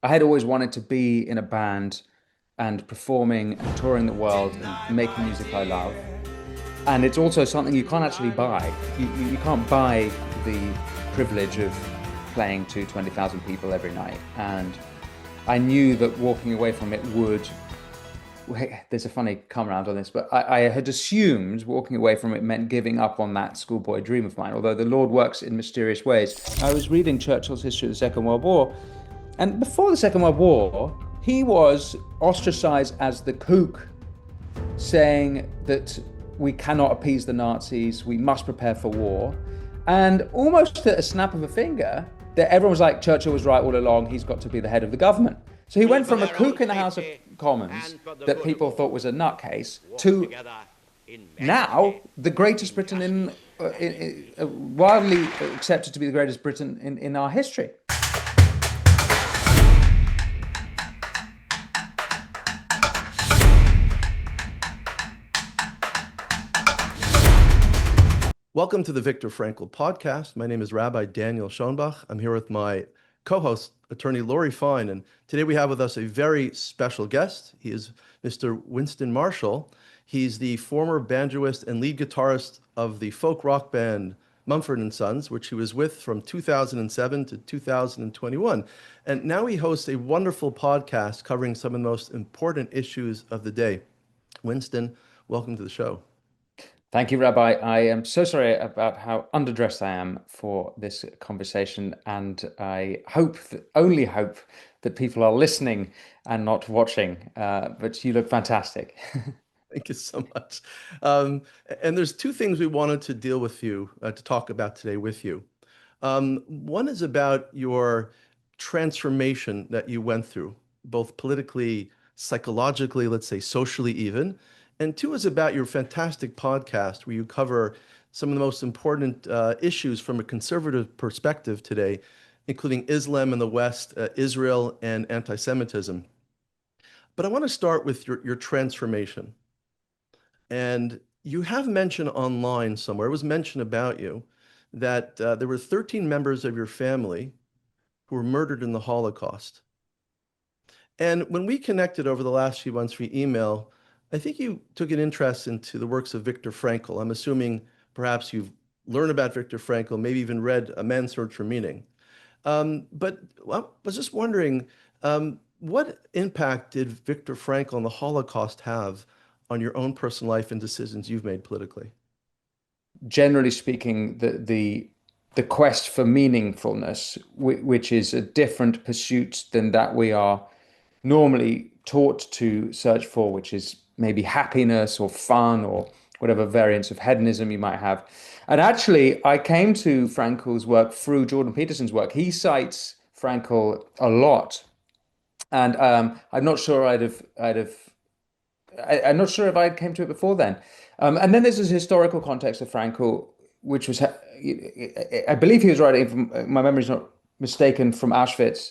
I had always wanted to be in a band and performing and touring the world and making music I love. And it's also something you can't actually buy. You can't buy the privilege of playing to 20,000 people every night. And I knew that walking away from it would, there's a funny come around on this, but I had assumed walking away from it meant giving up on that schoolboy dream of mine, although the Lord works in mysterious ways. I was reading Churchill's history of the Second World War, and before the Second World War, he was ostracized as the kook, saying that we cannot appease the Nazis, we must prepare for war. And almost at a snap of a finger, that everyone was like, Churchill was right all along, he's got to be the head of the government. So he went from a kook in the House of Commons that people thought was a nutcase to now the greatest Britain widely accepted to be the greatest Britain in our history. Welcome to the Viktor Frankl Podcast. My name is Rabbi Daniel Schonbuch. I'm here with my co-host, attorney Lori Fein, and today we have with us a very special guest. He is Mr. Winston Marshall. He's the former banjoist and lead guitarist of the folk rock band Mumford Sons, which he was with from 2007 to 2021. And now he hosts a wonderful podcast covering some of the most important issues of the day. Winston, welcome to the show. Thank you, Rabbi. I am so sorry about how underdressed I am for this conversation, and I only hope that people are listening and not watching, but you look fantastic. Thank you so much. And there's two things we wanted to deal with you, to talk about today with you. One is about your transformation that you went through, both politically, psychologically, let's say socially even. And two is about your fantastic podcast where you cover some of the most important issues from a conservative perspective today, including Islam in the West, Israel, and anti-Semitism. But I want to start with your transformation. And you have mentioned online somewhere, it was mentioned about you, that there were 13 members of your family who were murdered in the Holocaust. And when we connected over the last few months via email, I think you took an interest into the works of Viktor Frankl. I'm assuming perhaps you've learned about Viktor Frankl, maybe even read A Man's Search for Meaning. But I was just wondering, what impact did Viktor Frankl and the Holocaust have on your own personal life and decisions you've made politically? Generally speaking, the quest for meaningfulness, which is a different pursuit than that we are normally taught to search for, which is maybe happiness or fun or whatever variants of hedonism you might have. And actually, I came to Frankl's work through Jordan Peterson's work. He cites Frankl a lot, and I'm not sure I'm not sure if I came to it before then. And then there's this historical context of Frankl, which was, I believe he was writing, if my memory is not mistaken, from Auschwitz,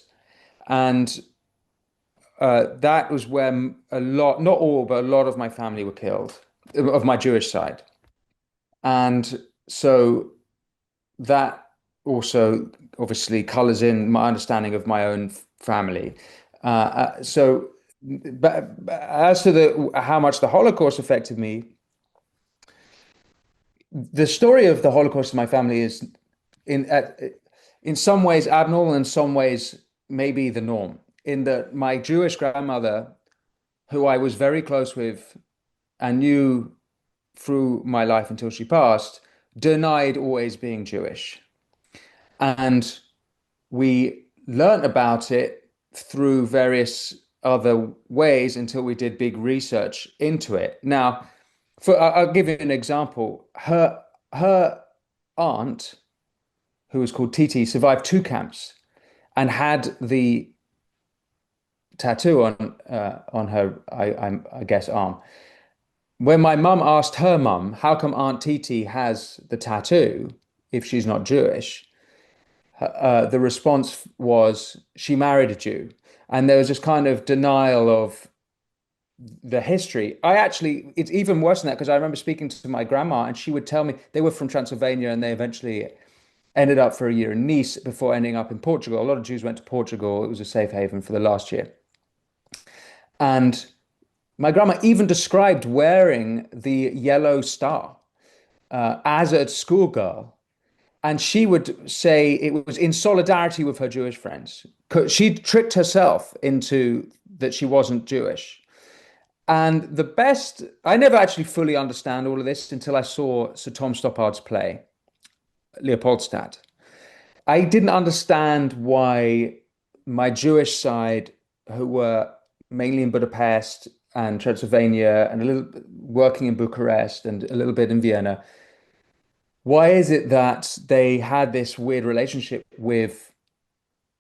and that was where a lot, not all, but a lot of my family were killed, of my Jewish side. And so that also obviously colors in my understanding of my own family. But as to how much the Holocaust affected me, the story of the Holocaust in my family is in some ways abnormal, in some ways maybe the norm. In that my Jewish grandmother, who I was very close with and knew through my life until she passed, denied always being Jewish. And we learned about it through various other ways until we did big research into it. Now, I'll give you an example. Her aunt, who was called Titi, survived 2 camps and had the tattoo on her, I guess, arm. When my mum asked her mum, how come Aunt Titi has the tattoo if she's not Jewish? The response was she married a Jew. And there was this kind of denial of the history. It's even worse than that, because I remember speaking to my grandma and she would tell me they were from Transylvania and they eventually ended up for a year in Nice before ending up in Portugal. A lot of Jews went to Portugal. It was a safe haven for the last year. And my grandma even described wearing the yellow star as a schoolgirl. And she would say it was in solidarity with her Jewish friends. She tricked herself into that she wasn't Jewish. And I never actually fully understand all of this until I saw Sir Tom Stoppard's play, Leopoldstadt. I didn't understand why my Jewish side, who were mainly in Budapest and Transylvania and a little working in Bucharest and a little bit in Vienna, why is it that they had this weird relationship with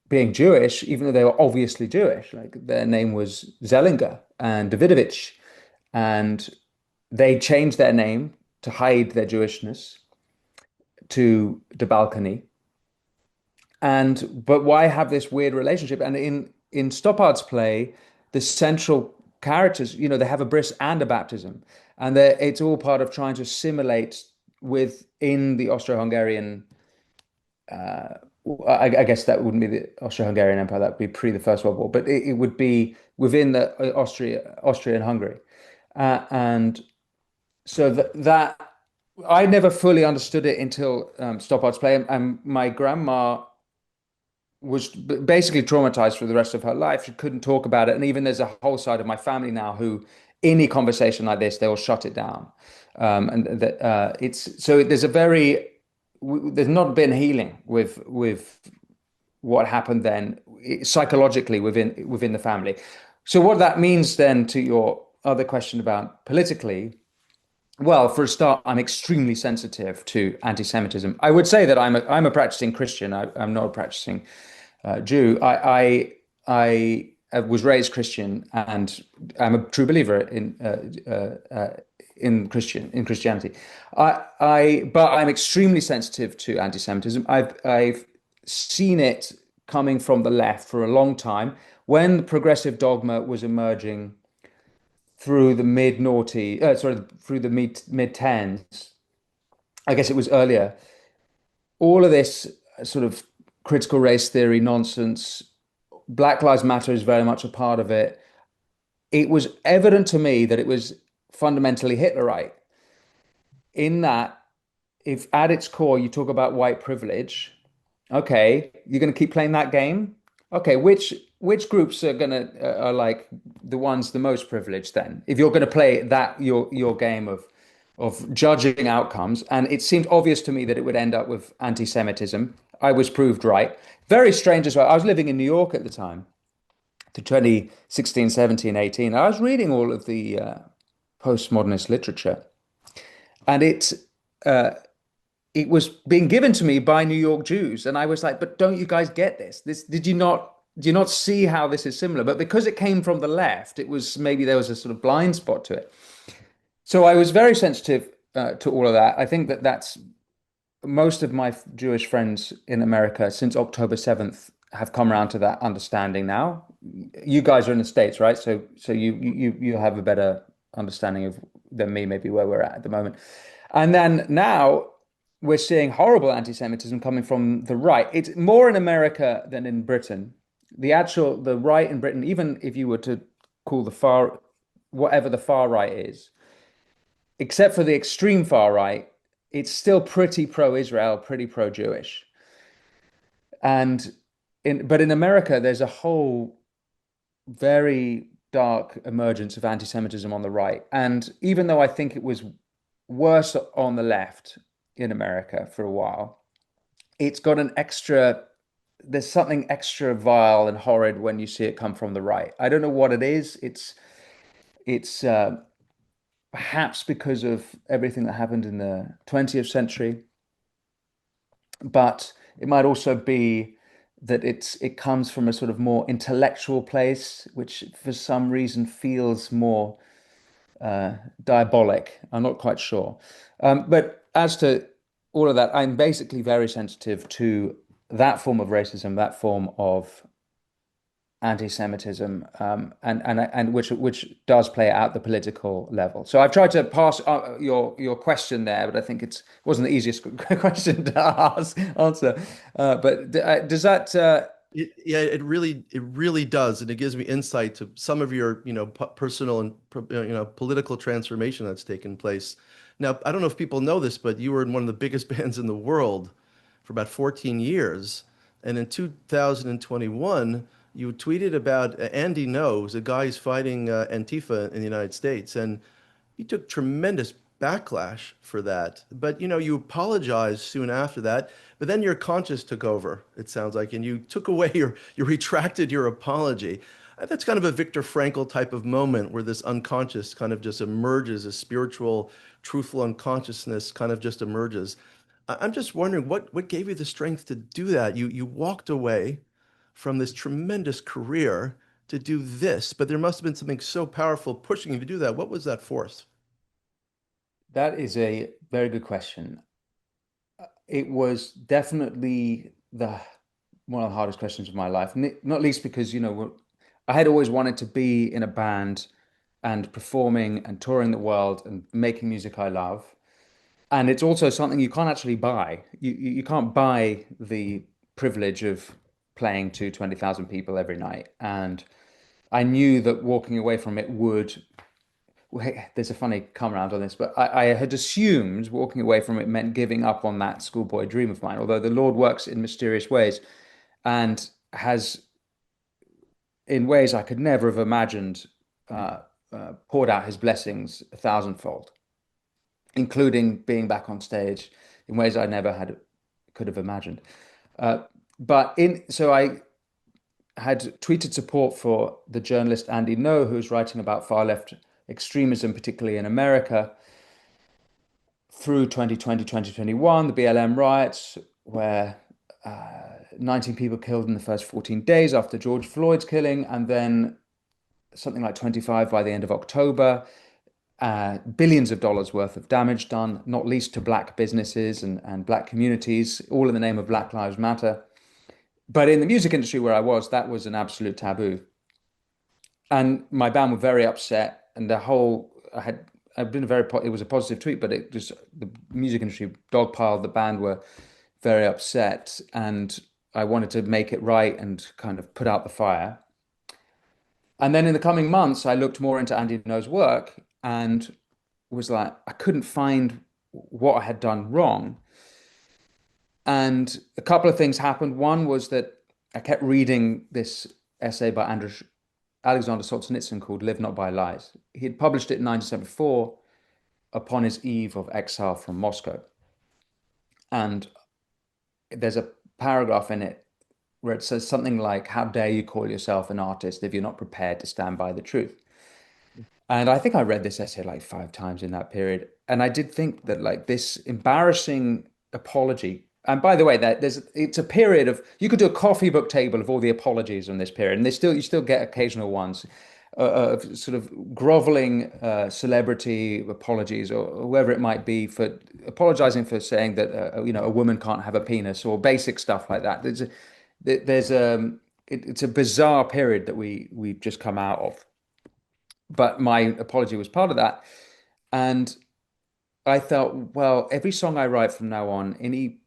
being Jewish, even though they were obviously Jewish? Like their name was Zellinger and Davidovich, and they changed their name to hide their Jewishness to the Balcony. But why have this weird relationship? And in Stoppard's play, the central characters, they have a bris and a baptism, and it's all part of trying to assimilate within the Austro-Hungarian. I guess that wouldn't be the Austro-Hungarian Empire; that would be pre the First World War, but it would be within the Austria and Hungary, and so that I never fully understood it until Stoppard's play, and my grandma was basically traumatized for the rest of her life. She couldn't talk about it. And even there's a whole side of my family now who, any conversation like this, they will shut it down. And that there's not been healing with what happened then psychologically within the family. So what that means then to your other question about politically, well, for a start, I'm extremely sensitive to anti-Semitism. I would say that I'm a practicing Christian. I'm not a practicing Jew. I was raised Christian, and I'm a true believer in Christianity. But I'm extremely sensitive to anti-Semitism. I've seen it coming from the left for a long time. When progressive dogma was emerging through the through the mid tens, I guess it was earlier. All of this sort of critical race theory nonsense, Black Lives Matter is very much a part of it. It was evident to me that it was fundamentally Hitlerite, in that if at its core you talk about white privilege, okay, you're going to keep playing that game. Okay, which groups are like the ones the most privileged then? If you're going to play that your game of judging outcomes, and it seemed obvious to me that it would end up with anti-Semitism. I was proved right. Very strange as well. I was living in New York at the time, to 2016, 17, 18. I was reading all of the postmodernist literature, and it was being given to me by New York Jews, and I was like, "But don't you guys get this? Do you not see how this is similar?" But because it came from the left, maybe there was a sort of blind spot to it. So I was very sensitive to all of that. I think that's most of my Jewish friends in America since October 7th have come around to that understanding now. You guys are in the States, right? So you have a better understanding of than me, maybe where we're at the moment. And then now we're seeing horrible anti-Semitism coming from the right. It's more in America than in Britain. The right in Britain, even if you were to call whatever the far right is, except for the extreme far right, it's still pretty pro-Israel, pretty pro-Jewish. But in America, there's a whole very dark emergence of anti-Semitism on the right. And even though I think it was worse on the left in America for a while, it's got there's something extra vile and horrid when you see it come from the right. I don't know what it is. It's perhaps because of everything that happened in the 20th century, but it might also be that it comes from a sort of more intellectual place, which for some reason feels more diabolic. I'm not quite sure. But as to all of that, I'm basically very sensitive to that form of racism, that form of anti-Semitism, and which does play out the political level. So I've tried to pass your question there, but I think it wasn't the easiest question to answer. But does that? Yeah, it really does, and it gives me insight to some of your, personal and political transformation that's taken place. Now, I don't know if people know this, but you were in one of the biggest bands in the world for about 14 years, and in 2021, you tweeted about Andy Ngo, who's a guy who's fighting Antifa in the United States, and he took tremendous backlash for that. But you apologized soon after that, but then your conscience took over, it sounds like, and you took away you retracted your apology. That's kind of a Viktor Frankl type of moment where this unconscious kind of just emerges, a spiritual, truthful unconsciousness kind of just emerges. I'm just wondering what gave you the strength to do that? You walked away from this tremendous career to do this, but there must have been something so powerful pushing you to do that. What was that force? That is a very good question. It was definitely the one of the hardest questions of my life, not least because, I had always wanted to be in a band and performing and touring the world and making music I love. And it's also something you can't actually buy. You can't buy the privilege of playing to 20,000 people every night. And I knew that walking away from it would there's a funny come around on this, but I had assumed walking away from it meant giving up on that schoolboy dream of mine, although the Lord works in mysterious ways and has, in ways I could never have imagined, poured out his blessings a thousandfold, including being back on stage in ways I never had could have imagined. So I had tweeted support for the journalist Andy Ngo, who was writing about far left extremism, particularly in America, through 2020, 2021, the BLM riots, where 19 people killed in the first 14 days after George Floyd's killing, and then something like 25 by the end of October. Billions of dollars worth of damage done, not least to black businesses and black communities, all in the name of Black Lives Matter. But in the music industry where I was, that was an absolute taboo. And my band were very upset, and I'd been it was a positive tweet, but it just, the music industry dogpiled the band were very upset, and I wanted to make it right and kind of put out the fire. And then in the coming months, I looked more into Andy Ngo's work and was like, I couldn't find what I had done wrong. And a couple of things happened. One was that I kept reading this essay by Alexander Solzhenitsyn called Live Not by Lies. He had published it in 1974 upon his eve of exile from Moscow. And there's a paragraph in it where it says something like, how dare you call yourself an artist if you're not prepared to stand by the truth? And I think I read this essay like 5 times in that period. And I did think that like this embarrassing apology. And by the way, it's a period of, you could do a coffee book table of all the apologies on this period, and you still get occasional ones of sort of groveling celebrity apologies or whoever it might be for apologizing for saying that a woman can't have a penis or basic stuff like that. It's a bizarre period that we've just come out of. But my apology was part of that, and I felt, well, every song I write from now on, any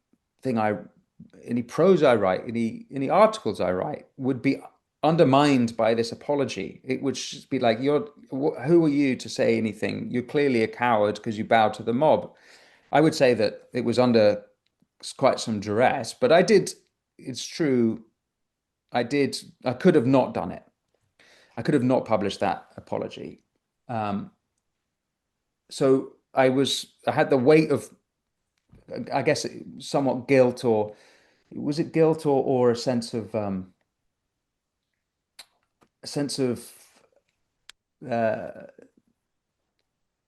prose I write, any articles I write would be undermined by this apology. It would just be like, who are you to say anything? You're clearly a coward because you bowed to the mob. I would say that it was under quite some duress, but I did, it's true, I could have not done it. I could have not published that apology. So I had the weight of, I guess, somewhat guilt, or was it guilt or a sense of uh,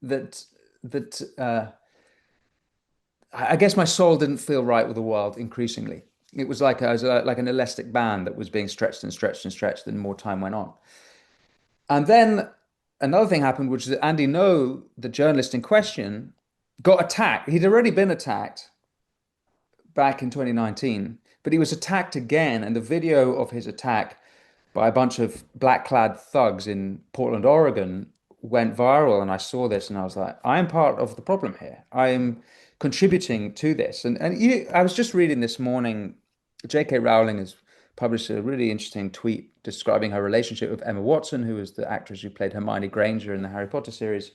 that I guess my soul didn't feel right with the world increasingly. It was like I was like an elastic band that was being stretched and stretched and stretched, and more time went on. And then another thing happened, which is that Andy Ngo, the journalist in question, got attacked. He'd already been attacked back in 2019, but he was attacked again. And the video of his attack by a bunch of black-clad thugs in Portland, Oregon, went viral, and I saw this, and I was like, I'm part of the problem here. I'm contributing to this. I was just reading this morning, J.K. Rowling has published a really interesting tweet describing her relationship with Emma Watson, who was the actress who played Hermione Granger in the Harry Potter series,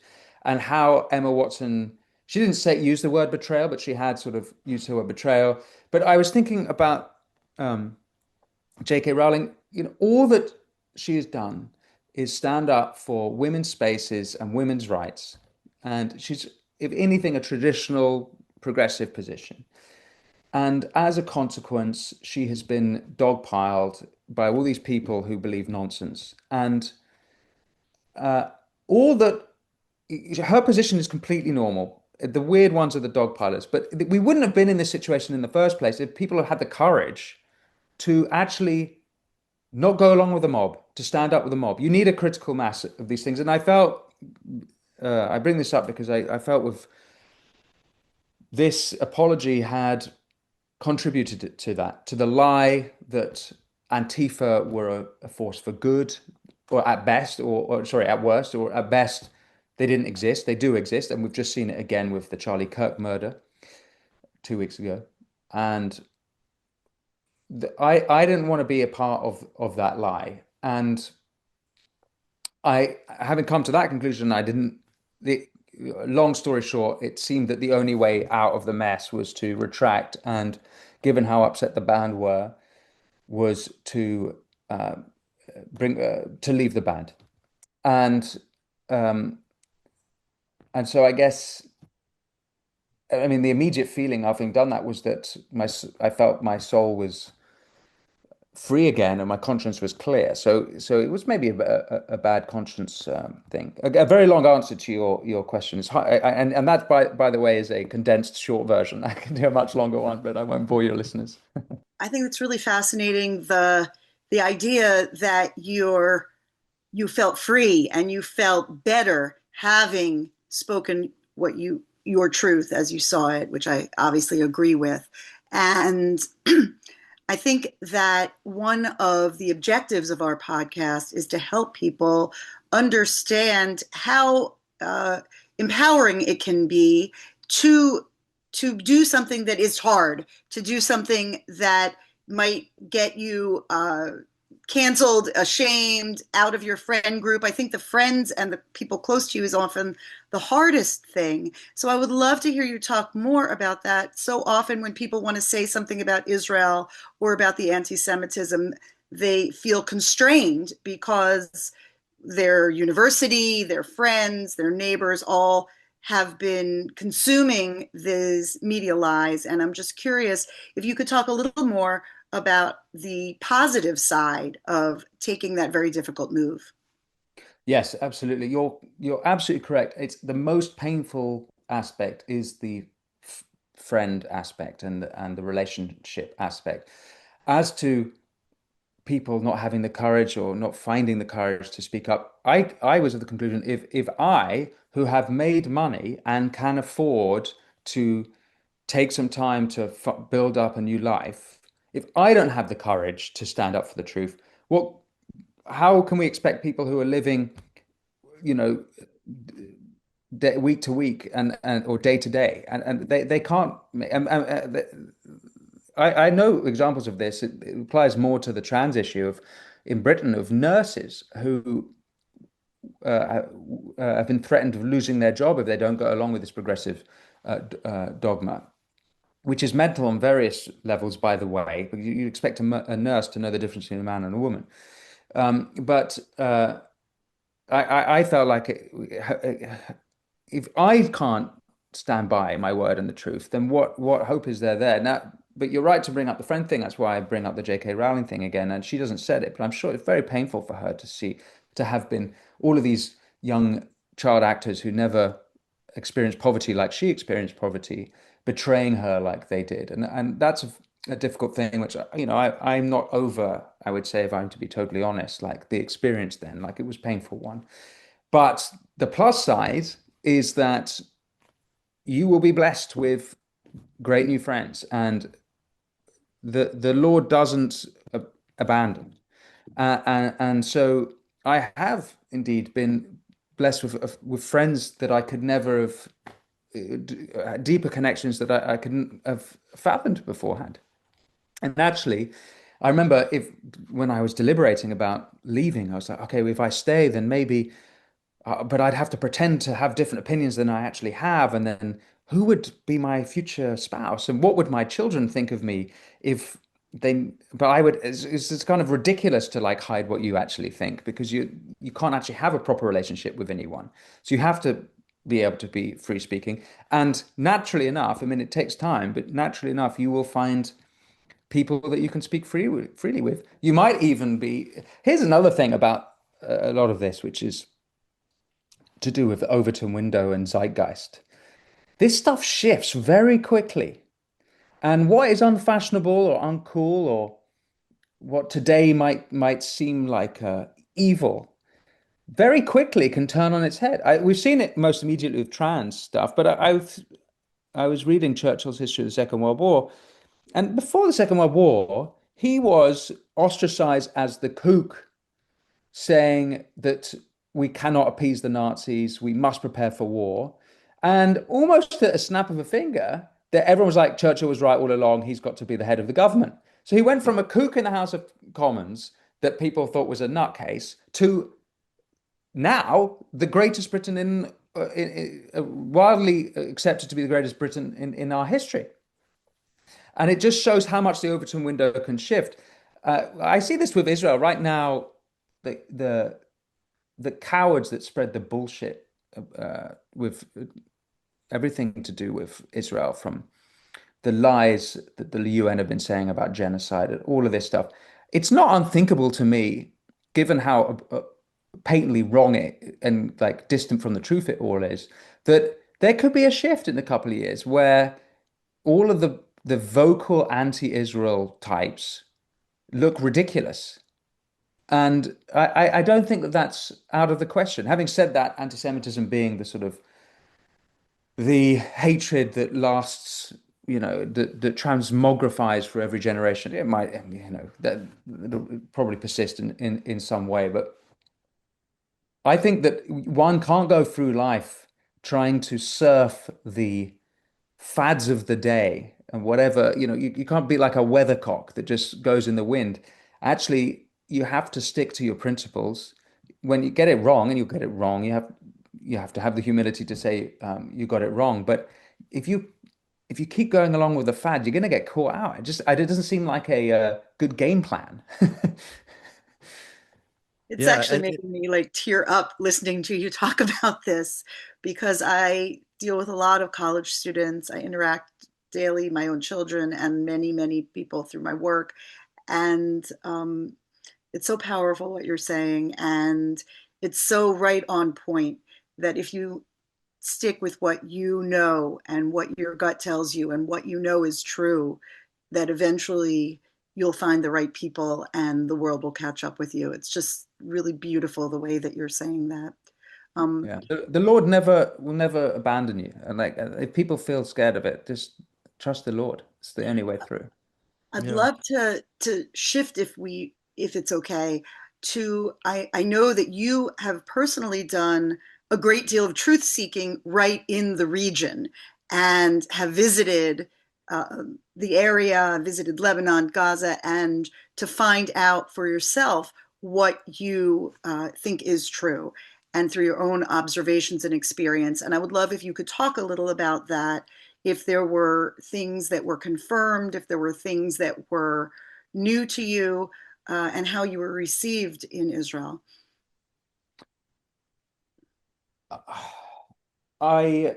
and how Emma Watson, she didn't use the word betrayal, but she had sort of used the word betrayal. But I was thinking about J.K. Rowling, all that she has done is stand up for women's spaces and women's rights. And she's, if anything, a traditional progressive position. And as a consequence, she has been dogpiled by all these people who believe nonsense. And all that her position is completely normal. The weird ones are the dogpilers. But we wouldn't have been in this situation in the first place if people had had the courage to actually not go along with the mob, to stand up with the mob. You need a critical mass of these things. And I felt, I bring this up because I felt with this apology had contributed to that, to the lie that Antifa were a force for good, or at best, or sorry, at worst, or at best, they didn't exist. They do exist. And we've just seen it again with the Charlie Kirk murder 2 weeks ago. And I didn't want to be a part of that lie. And I, having come to that conclusion, I didn't, the long story short, it seemed that the only way out of the mess was to retract. And given how upset the band were, was to to leave the band. And um, and so I guess, I mean, the immediate feeling having done that was that I felt my soul was free again and my conscience was clear. So it was maybe a bad conscience thing. A very long answer to your question is and that by the way is a condensed short version. I can do a much longer one, but I won't bore your listeners. I think it's really fascinating, the idea that you felt free and you felt better having spoken your truth as you saw it, which I obviously agree with. And I think that one of the objectives of our podcast is to help people understand how empowering it can be to do something that is hard, to do something that might get you canceled, ashamed, out of your friend group. I think the friends and the people close to you is often the hardest thing. So I would love to hear you talk more about that. So often when people want to say something about Israel or about the anti-Semitism, they feel constrained because their university, their friends, their neighbors all have been consuming these media lies. And I'm just curious if you could talk a little more about the positive side of taking that very difficult move. Yes, absolutely. You're absolutely correct. It's the most painful aspect is the friend aspect and the relationship aspect. As to people not having the courage or not finding the courage to speak up, I was of the conclusion, if I, who have made money and can afford to take some time to build up a new life, if I don't have the courage to stand up for the truth, how can we expect people who are living, week to week and or day to day, and they can't. I know examples of this. It applies more to the trans issue in Britain of nurses who have been threatened of losing their job if they don't go along with this progressive dogma, which is mental on various levels, by the way. You expect a nurse to know the difference between a man and a woman. But I felt like if I can't stand by my word and the truth, then what hope is there? Now, but you're right to bring up the friend thing. That's why I bring up the J.K. Rowling thing again. And she doesn't said it, but I'm sure it's very painful for her to have been all of these young child actors who never experienced poverty like she experienced poverty, betraying her like they did. And that's a difficult thing, which, I'm not over, I would say, if I'm to be totally honest, like the experience then, like it was a painful one. But the plus side is that you will be blessed with great new friends, and the Lord doesn't abandon. And so I have indeed been blessed with friends that I could never have, deeper connections that I couldn't have fathomed beforehand. And actually, I remember when I was deliberating about leaving, I was like, okay, if I stay, then maybe, but I'd have to pretend to have different opinions than I actually have. And then who would be my future spouse? And what would my children think of me if but I would, it's kind of ridiculous to like hide what you actually think, because you can't actually have a proper relationship with anyone. So you have to be able to be free speaking. And naturally enough, I mean, it takes time, but naturally enough, you will find people that you can speak freely with. You might even be. Here's another thing about a lot of this, which is to do with the Overton window and zeitgeist. This stuff shifts very quickly. And what is unfashionable or uncool, or what today might seem like evil, very quickly can turn on its head. We've seen it most immediately with trans stuff, but I was reading Churchill's history of the Second World War, and before the Second World War, he was ostracized as the kook, saying that we cannot appease the Nazis, we must prepare for war. And almost at a snap of a finger, that everyone was like, Churchill was right all along, he's got to be the head of the government. So he went from a kook in the House of Commons that people thought was a nutcase to now the greatest Britain widely accepted to be the greatest Britain in our history. And it just shows how much the Overton window can shift. I see this with Israel right now. The cowards that spread the bullshit with everything to do with Israel, from the lies that the UN have been saying about genocide and all of this stuff. It's not unthinkable to me, given how patently wrong it and like distant from the truth it all is, that there could be a shift in a couple of years where all of the vocal anti-Israel types look ridiculous. And I don't think that that's out of the question. Having said that, anti-Semitism being the sort of the hatred that lasts, that transmogrifies for every generation, it might, that it'll probably persist in some way. But I think that one can't go through life trying to surf the fads of the day and whatever, you can't be like a weathercock that just goes in the wind. Actually, you have to stick to your principles. When you get it wrong, and you get it wrong, you have to have the humility to say you got it wrong. But if you keep going along with the fad, you're going to get caught out. It doesn't seem like a good game plan. It's actually making me like tear up listening to you talk about this, because I deal with a lot of college students. I interact daily, my own children, and many, many people through my work. And it's so powerful what you're saying. And it's so right on point that if you stick with what you know and what your gut tells you and what you know is true, that eventually you'll find the right people and the world will catch up with you. It's just really beautiful the way that you're saying that. Yeah, the Lord will never abandon you. And like, if people feel scared of it, just trust the Lord. It's the only way through. I'd love to shift, if it's okay, to I know that you have personally done a great deal of truth seeking right in the region, and have visited the area, visited Lebanon, Gaza, and to find out for yourself what you think is true, and through your own observations and experience. And I would love if you could talk a little about that, if there were things that were confirmed, if there were things that were new to you, and how you were received in Israel. I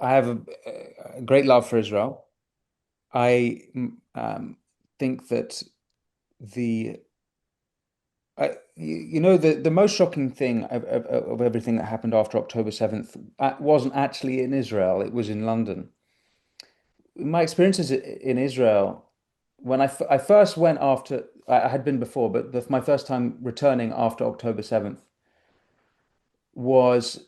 have a great love for Israel. I think that the most shocking thing of everything that happened after October 7th wasn't actually in Israel, it was in London. My experiences in Israel, when I first went after, I had been before, but my first time returning after October 7th was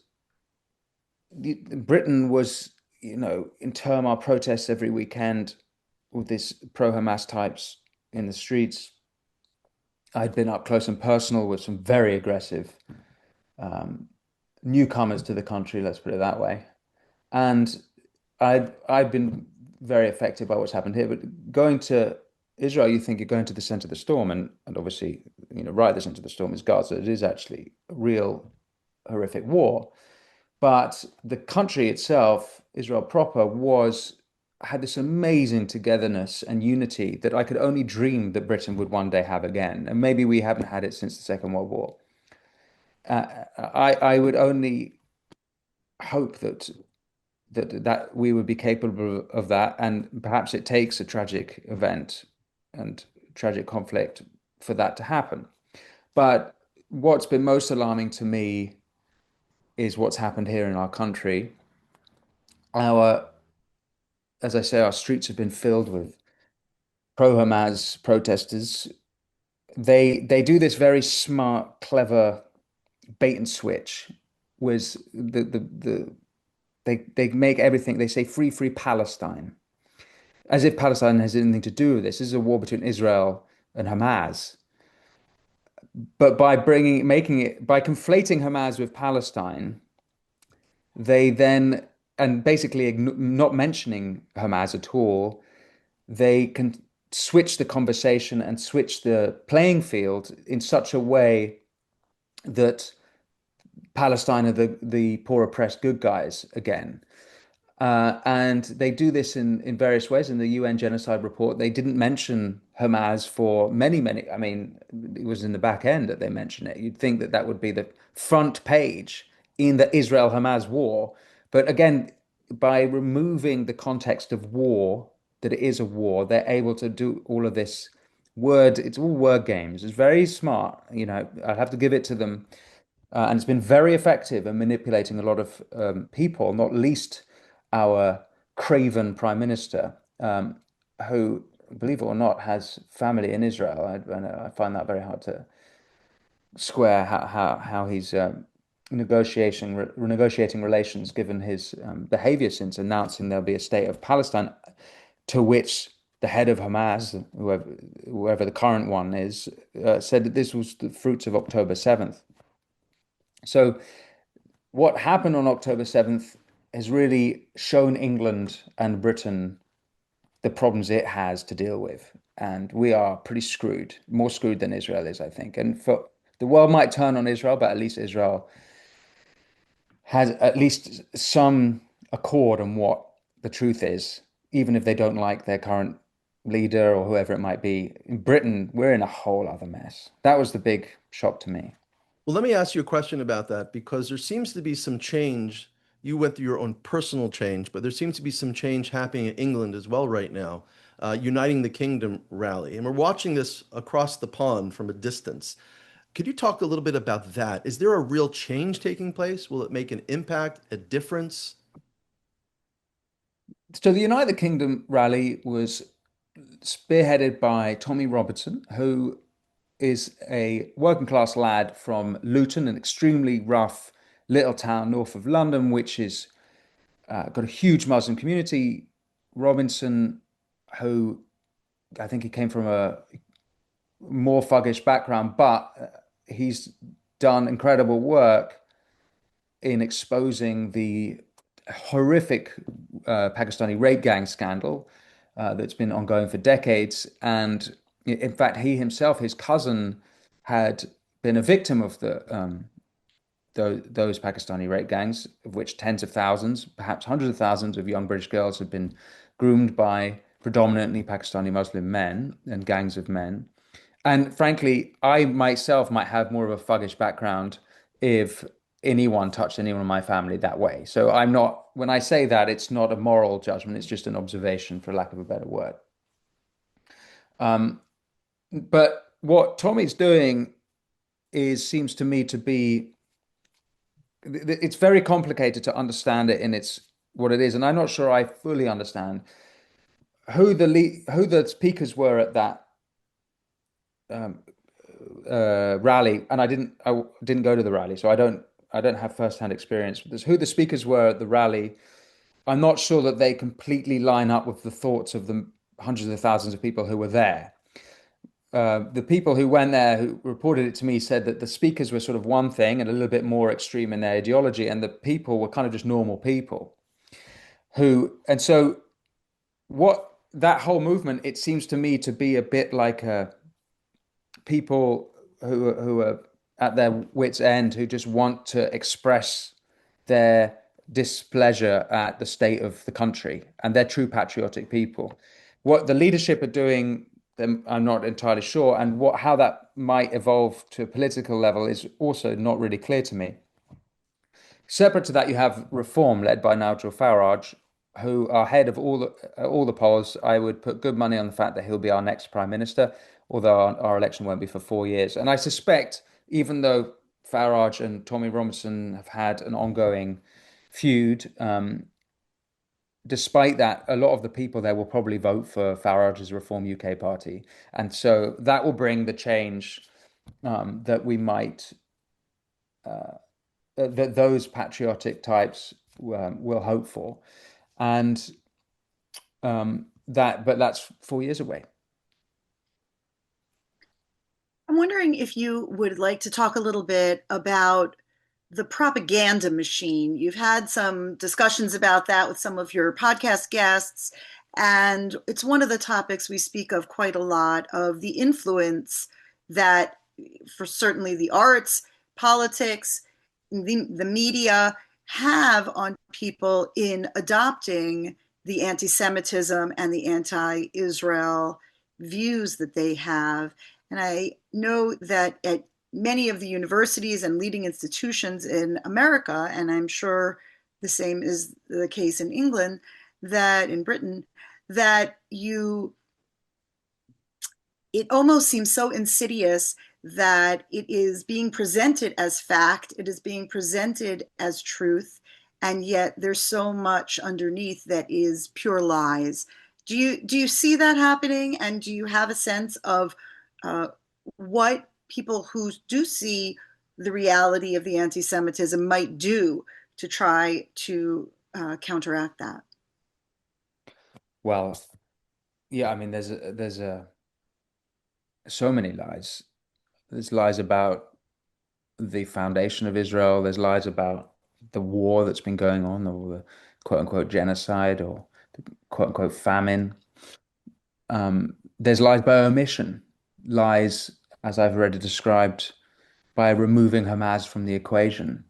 Britain was, in turmoil, protests every weekend with these pro-Hamas types in the streets. I'd been up close and personal with some very aggressive newcomers to the country, let's put it that way. And I'd been very affected by what's happened here. But going to Israel, you think you're going to the center of the storm, and obviously, right at the center of the storm is Gaza. It is actually a real horrific war. But the country itself, Israel proper, had this amazing togetherness and unity that I could only dream that Britain would one day have again. And maybe we haven't had it since the Second World War. I would only hope that we would be capable of that, and perhaps it takes a tragic event and tragic conflict for that to happen. But what's been most alarming to me is what's happened here in our country. As I say, our streets have been filled with pro-Hamas protesters. They do this very smart, clever bait and switch. Was they make everything, they say free Palestine, as if Palestine has anything to do with this. This is a war between Israel and Hamas. But by conflating Hamas with Palestine, they then, and basically not mentioning Hamas at all, they can switch the conversation and switch the playing field in such a way that Palestine are the poor oppressed good guys again. And they do this in various ways. In the UN genocide report, they didn't mention Hamas for many, I mean, it was in the back end that they mentioned it. You'd think that would be the front page in the Israel-Hamas war. But again, by removing the context of war, that it is a war, they're able to do all of this it's all word games. It's very smart. I have to give it to them. And it's been very effective in manipulating a lot of people, not least our craven prime minister, who, believe it or not, has family in Israel. I find that very hard to square how he's negotiating relations, given his behavior since announcing there'll be a state of Palestine, to which the head of Hamas, whoever the current one is, said that this was the fruits of October 7th. So what happened on October 7th has really shown England and Britain the problems it has to deal with. And we are pretty screwed, more screwed than Israel is, I think. And the world might turn on Israel, but at least Israel has at least some accord on what the truth is, even if they don't like their current leader or whoever it might be. In Britain, we're in a whole other mess. That was the big shock to me. Well, let me ask you a question about that, because there seems to be some change. You went through your own personal change, but there seems to be some change happening in England as well right now, Uniting the Kingdom rally. And we're watching this across the pond from a distance. Could you talk a little bit about that? Is there a real change taking place? Will it make an impact, a difference? So the United Kingdom rally was spearheaded by Tommy Robertson, who is a working class lad from Luton, an extremely rough little town north of London, which is got a huge Muslim community. Robinson, who I think he came from a more thuggish background, but he's done incredible work in exposing the horrific Pakistani rape gang scandal that's been ongoing for decades. And in fact, he himself, his cousin, had been a victim of those Pakistani rape gangs, of which tens of thousands, perhaps hundreds of thousands of young British girls had been groomed by predominantly Pakistani Muslim men and gangs of men. And frankly, I myself might have more of a thuggish background if anyone touched anyone in my family that way. So I'm not, when I say that, it's not a moral judgment, it's just an observation, for lack of a better word. But what Tommy's doing seems to me to be, it's very complicated to understand it in what it is. And I'm not sure I fully understand who the speakers were at that rally. And I didn't go to the rally, so I don't have firsthand experience with this. Who the speakers were at the rally, I'm not sure that they completely line up with the thoughts of the hundreds of thousands of people who were there. the people who went there who reported it to me said that the speakers were sort of one thing and a little bit more extreme in their ideology, and the people were kind of just normal people and so what that whole movement, it seems to me to be a bit like people who are at their wits' end, who just want to express their displeasure at the state of the country, and they're true patriotic people. What the leadership are doing, I'm not entirely sure, and how that might evolve to a political level is also not really clear to me. Separate to that, you have Reform, led by Nigel Farage, who are head of all the polls. I would put good money on the fact that he'll be our next prime minister, although our election won't be for 4 years. And I suspect, even though Farage and Tommy Robinson have had an ongoing feud, despite that, a lot of the people there will probably vote for Farage's Reform UK party. And so that will bring the change that we might, that those patriotic types will hope for. And but that's 4 years away. I'm wondering if you would like to talk a little bit about the propaganda machine. You've had some discussions about that with some of your podcast guests, and it's one of the topics we speak of quite a lot, of the influence that, for certainly the arts, politics, the media have on people in adopting the anti-Semitism and the anti-Israel views that they have. And I know that at many of the universities and leading institutions in America, and I'm sure the same is the case in England, that in Britain, that it almost seems so insidious that it is being presented as fact, it is being presented as truth, and yet there's so much underneath that is pure lies. Do you see that happening, and do you have a sense of what people who do see the reality of the anti-Semitism might do to try to counteract that? Well, yeah, I mean, there's so many lies. There's lies about the foundation of Israel. There's lies about the war that's been going on, or the quote unquote genocide, or the quote unquote famine. There's lies by omission, lies, as I've already described, by removing Hamas from the equation,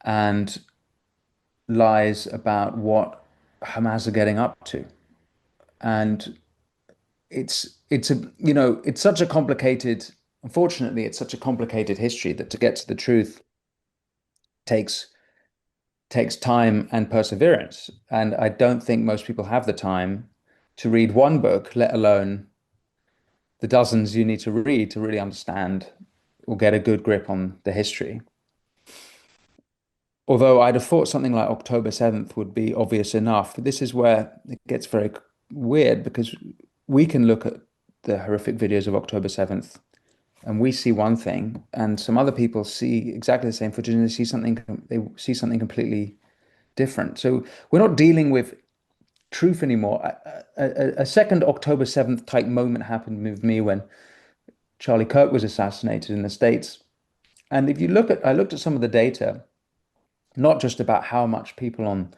and lies about what Hamas are getting up to. And it's such a complicated, unfortunately, it's such a complicated history that to get to the truth takes time and perseverance. And I don't think most people have the time to read one book, let alone the dozens you need to read to really understand or get a good grip on the history. Although I'd have thought something like October 7th would be obvious enough. But this is where it gets very weird, because we can look at the horrific videos of October 7th and we see one thing, and some other people see exactly the same footage and they see something completely different. So we're not dealing with truth anymore. A second October 7th type moment happened with me when Charlie Kirk was assassinated in the States. And if you I looked at some of the data, not just about how much people on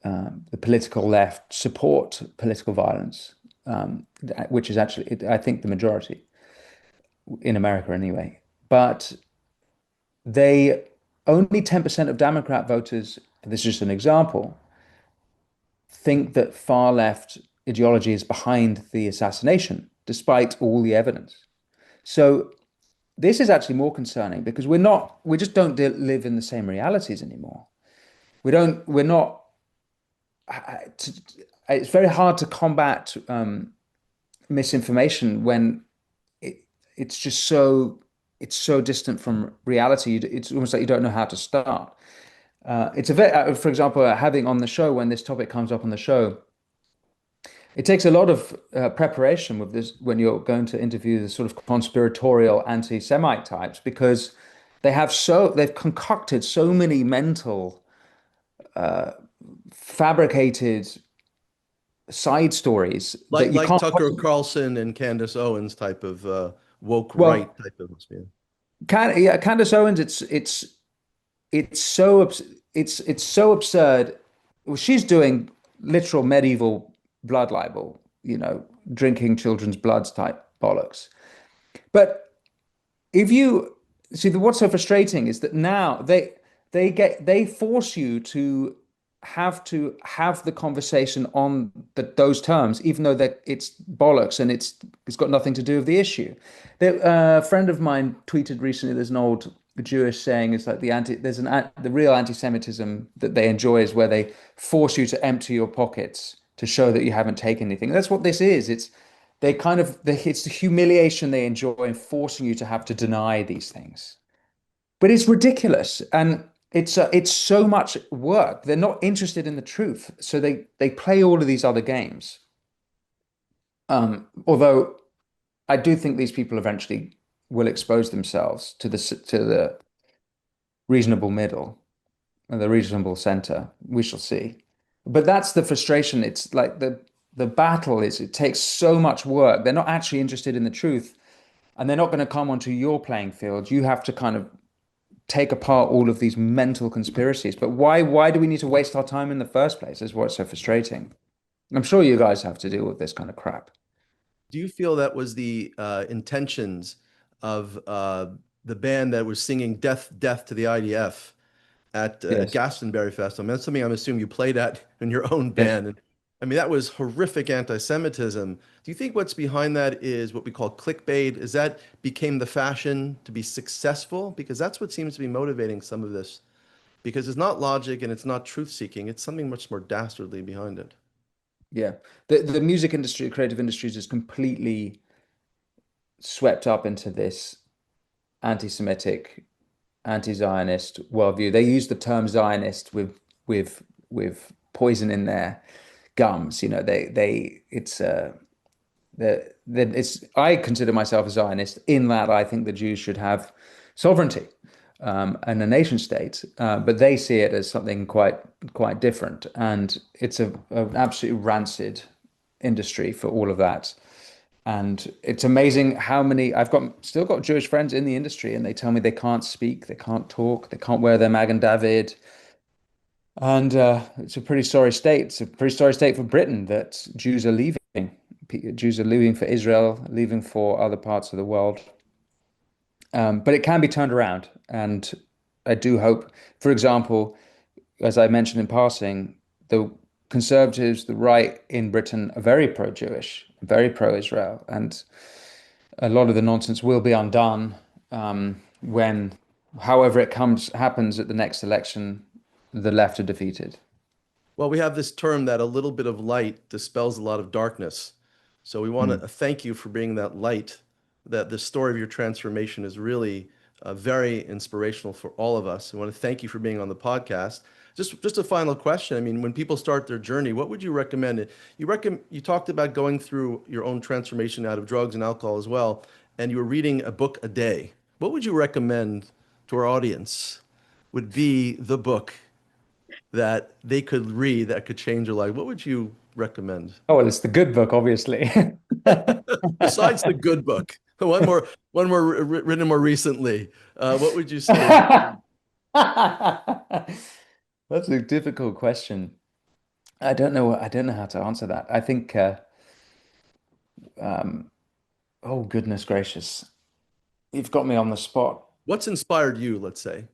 the political left support political violence, which is actually, I think, the majority in America anyway, but only 10% of Democrat voters, this is just an example, think that far left ideology is behind the assassination, despite all the evidence. So this is actually more concerning, because we just don't live in the same realities anymore. It's very hard to combat misinformation when it's so distant from reality. It's almost like you don't know how to start. For example, having on the show, when this topic comes up on the show, it takes a lot of preparation with this when you're going to interview the sort of conspiratorial anti-Semite types, because they've concocted so many mental fabricated side stories that you Like can't. Tucker Carlson and Candace Owens type of woke right Well, type of yeah. Candace Owens, it's so it's so absurd. Well, she's doing literal medieval blood libel, drinking children's bloods type bollocks. But if you see, what's so frustrating is that now they force you to have the conversation on those terms, even though that it's bollocks and it's got nothing to do with the issue. A friend of mine tweeted recently. There's an old Jewish saying. It's like the real anti-Semitism that they enjoy is where they force you to empty your pockets to show that you haven't taken anything. That's what this is. It's the humiliation they enjoy in forcing you to have to deny these things. But it's ridiculous, and it's so much work. They're not interested in the truth, so they play all of these other games. Although I do think these people eventually will expose themselves to the reasonable middle and the reasonable center. We shall see. But that's the frustration. It's like the battle is it takes so much work. They're not actually interested in the truth, and they're not going to come onto your playing field. You have to kind of take apart all of these mental conspiracies. But why do we need to waste our time in the first place is what's so frustrating. I'm sure you guys have to deal with this kind of crap. Do you feel that was the intentions of the band that was singing "Death, Death to the IDF" at Yes. Glastonbury Festival? I mean, that's something I'm assuming you played at in your own Yes. band. And, I mean, that was horrific anti-Semitism. Do you think what's behind that is what we call clickbait? Is that became the fashion to be successful? Because that's what seems to be motivating some of this. Because it's not logic and it's not truth-seeking. It's something much more dastardly behind it. Yeah. The music industry, creative industries is completely swept up into this anti-Semitic, anti-Zionist worldview. They use the term Zionist with poison in their gums. It's I consider myself a Zionist in that I think the Jews should have sovereignty and a nation state, but they see it as something quite different, and it's an absolutely rancid industry for all of that. And it's amazing how many still got Jewish friends in the industry, and they tell me they can't speak, they can't talk, they can't wear their Magen David. And it's a pretty sorry state. It's a pretty sorry state for Britain that Jews are leaving. Jews are leaving for Israel, leaving for other parts of the world. But it can be turned around. And I do hope, for example, as I mentioned in passing, the conservatives, the right in Britain are very pro-Jewish, very pro-Israel. And a lot of the nonsense will be undone when, however it happens at the next election, the left are defeated. Well, we have this term that a little bit of light dispels a lot of darkness. So we want to thank you for being that light, that the story of your transformation is really very inspirational for all of us. I want to thank you for being on the podcast. Just a final question. I mean, when people start their journey, what would you recommend? You talked about going through your own transformation out of drugs and alcohol as well, and you were reading a book a day. What would you recommend to our audience would be the book that they could read that could change their life? What would you recommend? Oh, well, it's the good book, obviously. Besides the good book, one more written more recently. What would you say? That's a difficult question. I don't know how to answer that. I think oh goodness gracious. You've got me on the spot. What's inspired you, let's say?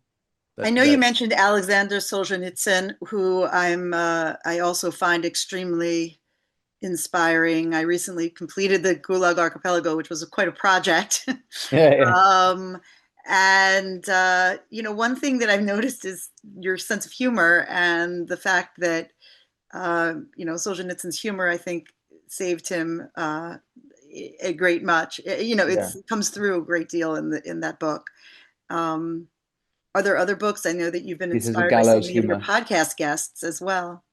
I know you mentioned Alexander Solzhenitsyn, who I also find extremely inspiring. I recently completed the Gulag Archipelago, which was quite a project. Yeah. And one thing that I've noticed is your sense of humor, and the fact that Solzhenitsyn's humor, I think, saved him a great much. It comes through a great deal in that book. Are there other books? I know that you've been inspired by so many of your podcast guests as well.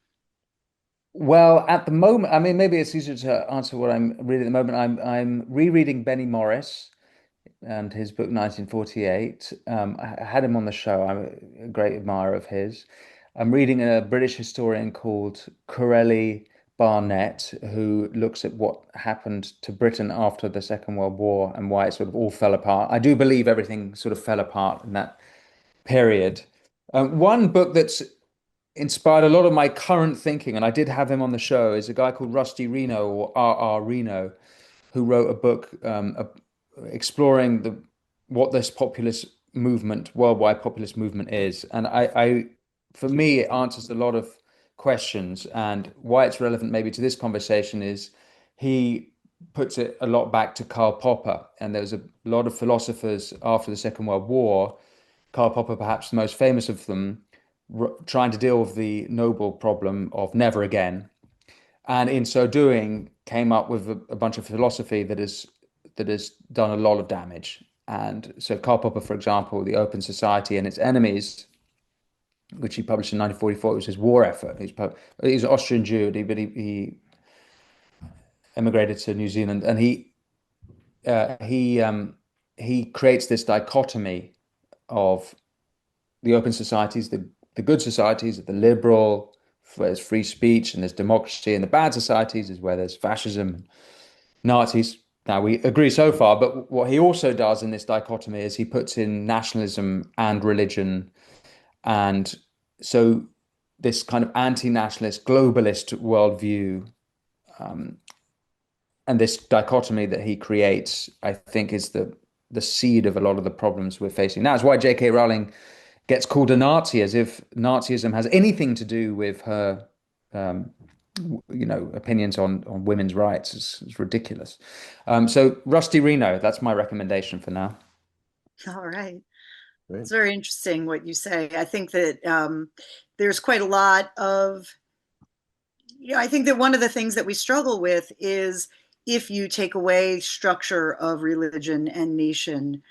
Well, at the moment, I mean, maybe it's easier to answer what I'm reading at the moment. I'm rereading Benny Morris and his book 1948. I had him on the show. I'm a great admirer of his. I'm reading a British historian called Corelli Barnett, who looks at what happened to Britain after the Second World War and why it sort of all fell apart. I do believe everything sort of fell apart in that period. One book that's inspired a lot of my current thinking, and I did have him on the show, is a guy called Rusty Reno, or R.R. Reno, who wrote a book exploring what this populist movement, worldwide populist movement is. And for me, it answers a lot of questions. And why it's relevant maybe to this conversation is he puts it a lot back to Karl Popper. And there's a lot of philosophers after the Second World War, Karl Popper perhaps the most famous of them, trying to deal with the noble problem of never again. And in so doing, came up with a bunch of philosophy that has done a lot of damage. And so Karl Popper, for example, The Open Society and Its Enemies, which he published in 1944, was his war effort. He's an Austrian Jew, but he emigrated to New Zealand, and he creates this dichotomy of the open societies, the good societies, the liberal, where there's free speech and there's democracy, and the bad societies is where there's fascism, Nazis. Now, we agree so far, but what he also does in this dichotomy is he puts in nationalism and religion. And so this kind of anti-nationalist, globalist worldview, and this dichotomy that he creates, I think, is the seed of a lot of the problems we're facing now. It's why J.K. Rowling gets called a Nazi, as if Nazism has anything to do with her opinions on women's rights. It's ridiculous. So Rusty Reno, that's my recommendation for now. All right. Great. It's very interesting what you say. I think that there's quite a lot of, I think that one of the things that we struggle with is if you take away structure of religion and nation,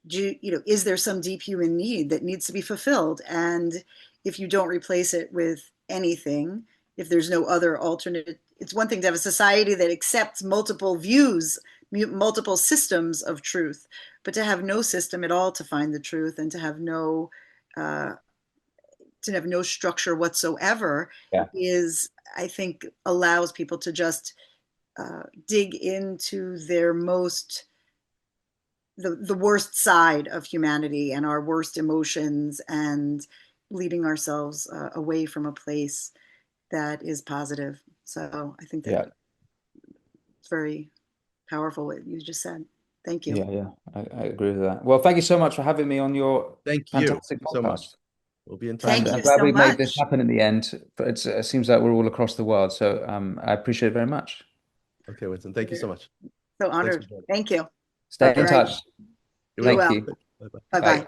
is there some deep human need that needs to be fulfilled? And if you don't replace it with anything, if there's no other alternate, it's one thing to have a society that accepts multiple views, multiple systems of truth, but to have no system at all to find the truth, and to have no structure whatsoever, is, I think, allows people to just dig into their the worst side of humanity and our worst emotions, and leading ourselves away from a place that is positive. So I think that it's very powerful what you just said. Thank you. Yeah, I agree with that. Well, thank you so much for having me on your fantastic podcast. So much. We'll be in touch. Thank you I'm glad so we much. made this happen in the end, but it seems like we're all across the world. So I appreciate it very much. Okay, Winston, thank you so much. So honored. Thank you. Stay in All right. touch. You Thank will. you. Bye-bye.